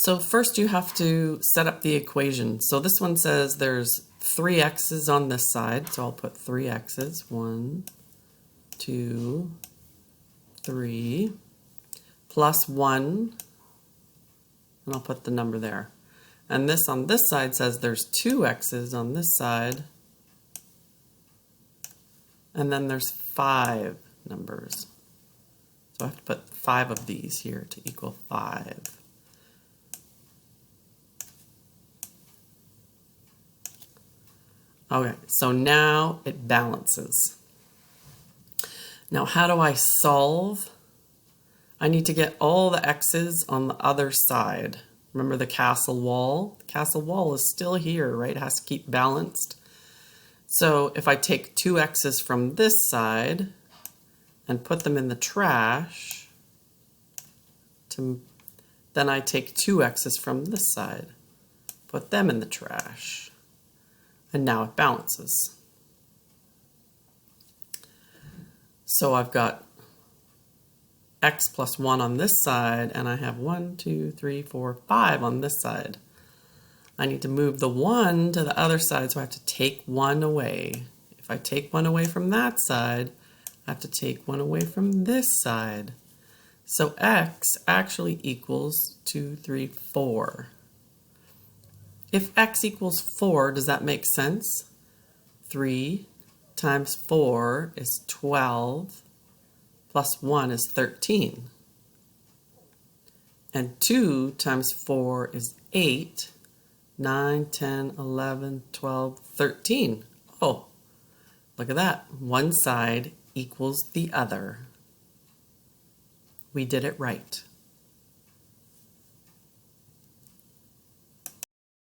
So first you have to set up the equation. So this one says there's 3 x's on this side, so I'll put 3 x's. 1, 2, 3, plus 1, and I'll put the number there. And this on this side says there's 2 x's on this side, and then there's 5 numbers. So I have to put 5 of these here to equal 5. Okay, so now it balances. Now how do I solve? I need to get all the x's on the other side. Remember the castle wall? The castle wall is still here, right? It has to keep balanced. So if I take 2 x's from this side and put them in the trash, then I take 2 x's from this side, put them in the trash. And now it balances. So I've got x plus 1 on this side, and I have 1, 2, 3, 4, 5 on this side. I need to move the 1 to the other side, so I have to take 1 away. If I take 1 away from that side, I have to take 1 away from this side. So x actually equals 2, 3, 4. If x equals 4, does that make sense? 3 times 4 is 12, plus 1 is 13. And 2 times 4 is 8, 9, 10, 11, 12, 13. Oh, look at that. One side equals the other. We did it right.